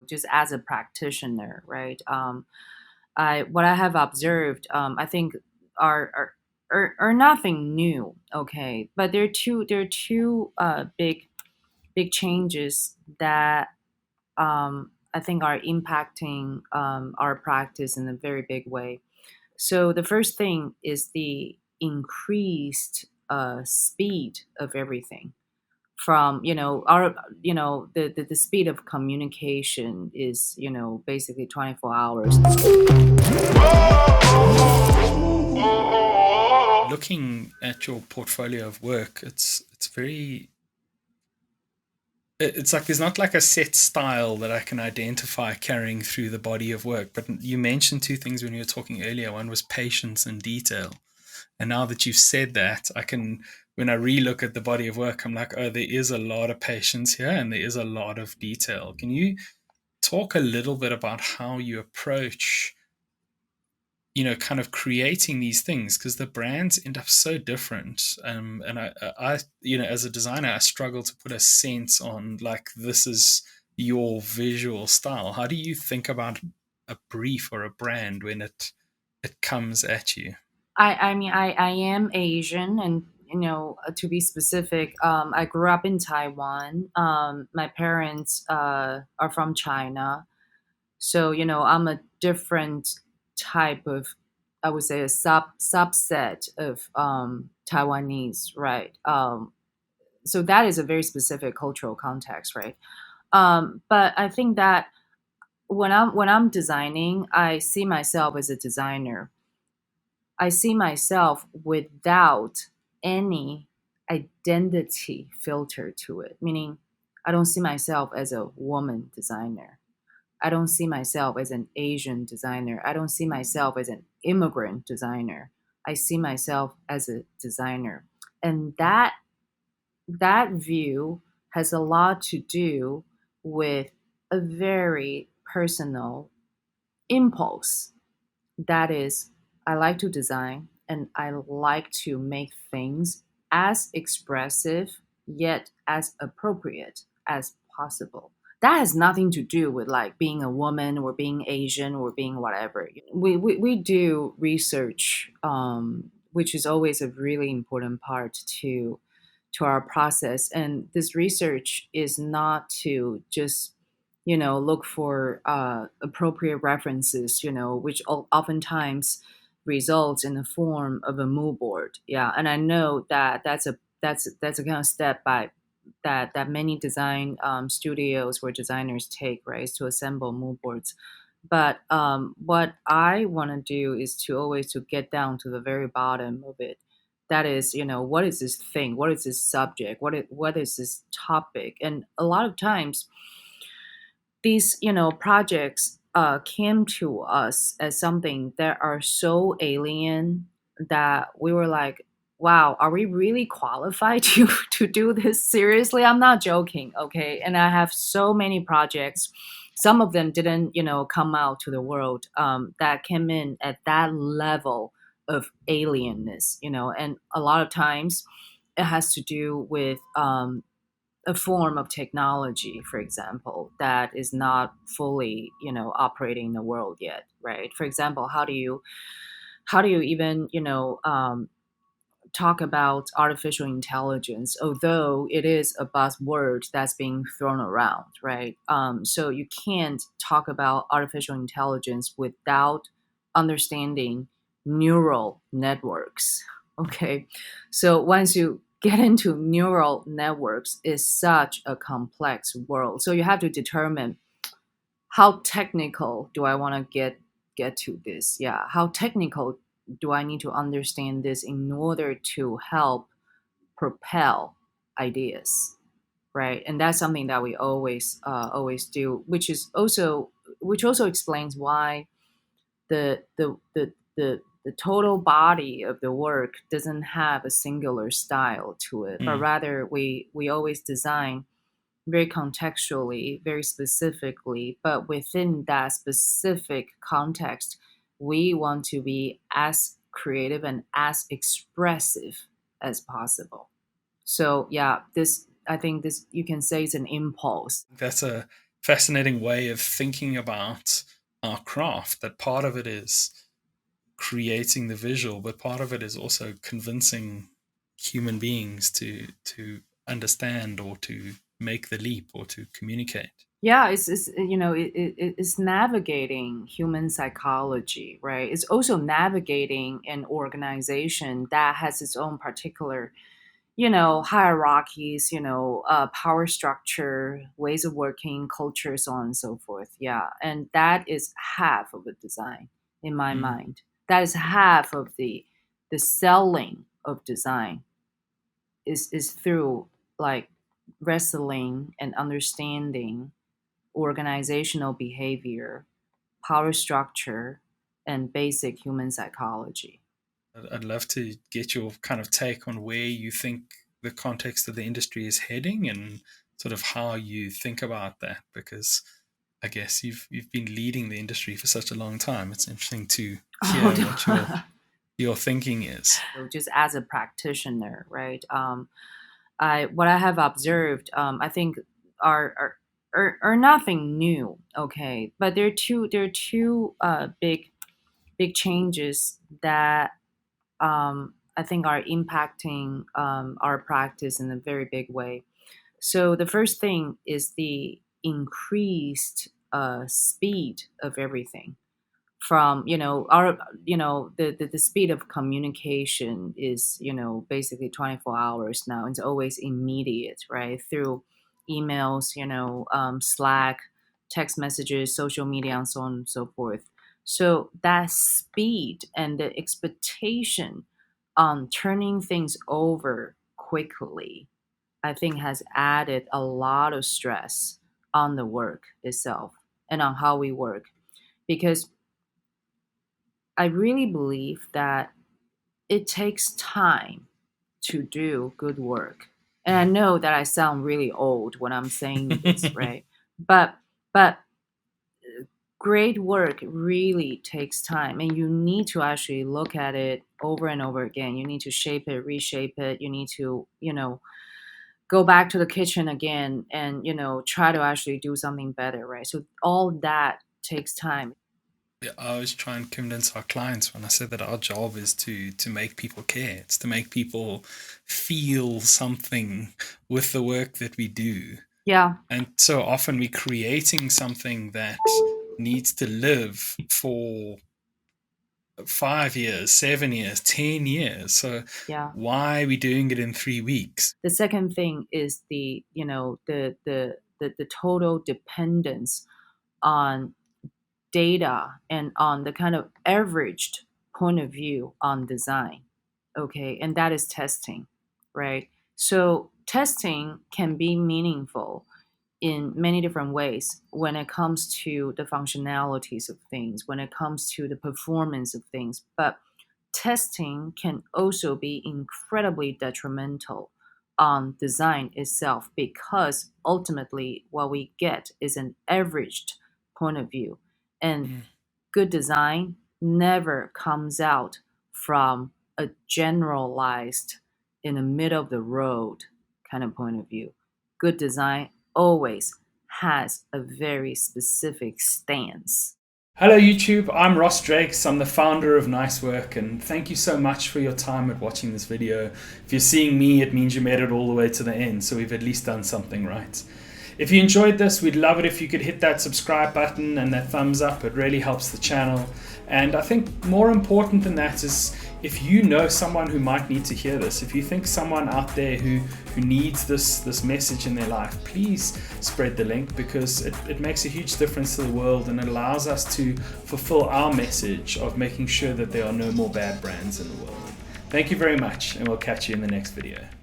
just as a practitioner, right? What I have observed, I think are nothing new, okay, but there are two big changes that I think are impacting our practice in a very big way. So the first thing is the increased speed of everything. From our the speed of communication is basically 24 hours. Looking at your portfolio of work, it's like there's not like a set style that I can identify carrying through the body of work. But you mentioned two things when you were talking earlier. One was patience and detail. And now that you've said that, I can, when I relook at the body of work, I'm like, oh, there is a lot of patience here and there is a lot of detail. Can you talk a little bit about how you approach, kind of creating these things? Because the brands end up so different. And as a designer, I struggle to put a sense on like, this is your visual style. How do you think about a brief or a brand when it comes at you? I am Asian, and to be specific, I grew up in Taiwan. My parents are from China, so I'm a different type of, I would say, a subset of Taiwanese, right? So that is a very specific cultural context, right? But I think that when I'm designing, I see myself as a designer. I see myself without any identity filter to it, meaning I don't see myself as a woman designer. I don't see myself as an Asian designer. I don't see myself as an immigrant designer. I see myself as a designer. And that view has a lot to do with a very personal impulse. That is, I like to design and I like to make things as expressive yet as appropriate as possible. That has nothing to do with like being a woman or being Asian or being whatever. We do research, which is always a really important part to our process. And this research is not to just look for appropriate references, which oftentimes results in the form of a mood board. Yeah, and I know that that's a kind of step by that many design studios or designers take, right, is to assemble mood boards. But what I want to do is to always to get down to the very bottom of it. That is, what is this thing? What is this subject? What is this topic? And a lot of times these projects came to us as something that are so alien that we were like, wow, are we really qualified to do this seriously? I'm not joking, okay? And I have so many projects. Some of them didn't come out to the world, that came in at that level of alienness, and a lot of times it has to do with a form of technology, for example, that is not fully, operating in the world yet, right? For example, how do you even, talk about artificial intelligence, although it is a buzzword that's being thrown around, right? So you can't talk about artificial intelligence without understanding neural networks. Okay, so once you get into neural networks, is such a complex world. So you have to determine how technical do I want to get to this? Yeah, how technical do I need to understand this in order to help propel ideas, right? And that's something that we always do, which also explains why the total body of the work doesn't have a singular style to it, but Mm. rather we always design very contextually, very specifically, but within that specific context, we want to be as creative and as expressive as possible. So yeah, this I think this you can say is an impulse. That's a fascinating way of thinking about our craft, that part of it is creating the visual, but part of it is also convincing human beings to understand or to make the leap or to communicate. Yeah, it's it's navigating human psychology, right? It's also navigating an organization that has its own particular, hierarchies, power structure, ways of working, culture, so on and so forth. Yeah, and that is half of the design in my Mm. mind. That is half of the selling of design is through like wrestling and understanding organizational behavior, power structure, and basic human psychology. I'd love to get your kind of take on where you think the context of the industry is heading and sort of how you think about that, because I guess you've been leading the industry for such a long time. It's interesting to Oh, hear what no. your thinking is. So just as a practitioner, right? I what I have observed, I think are nothing new. Okay, but there are two big changes that I think are impacting our practice in a very big way. So the first thing is the increased speed of everything. From our the speed of communication is basically 24 hours now. It's always immediate, right? Through emails, Slack, text messages, social media, and so on and so forth. So that speed and the expectation on turning things over quickly, I think, has added a lot of stress on the work itself and on how we work. Because I really believe that it takes time to do good work. And I know that I sound really old when I'm saying this, right? But great work really takes time, and you need to actually look at it over and over again. You need to shape it, reshape it. You need to, go back to the kitchen again and, try to actually do something better, right? So all that takes time. Yeah, I always try and convince our clients when I say that our job is to make people care. It's to make people feel something with the work that we do. Yeah, And so often we're creating something that needs to live for 5 years, 7 years, 10 years. So yeah. why are we doing it in 3 weeks? The second thing is the total dependence on data and on the kind of averaged point of view on design. Okay, and that is testing, right? So testing can be meaningful in many different ways when it comes to the functionalities of things, when it comes to the performance of things. But testing can also be incredibly detrimental on design itself, because ultimately what we get is an averaged point of view. And Mm. good design never comes out from a generalized, in the middle of the road kind of point of view. Good design always has a very specific stance. Hello, YouTube. I'm Ross Drakes. I'm the founder of Nicework, and thank you so much for your time at watching this video. If you're seeing me, it means you made it all the way to the end, so we've at least done something right. If you enjoyed this, we'd love it if you could hit that subscribe button and that thumbs up. It really helps the channel. And I think more important than that is if you know someone who might need to hear this, if you think someone out there who needs this message in their life, please spread the link, because it makes a huge difference to the world, and it allows us to fulfill our message of making sure that there are no more bad brands in the world. Thank you very much, and we'll catch you in the next video.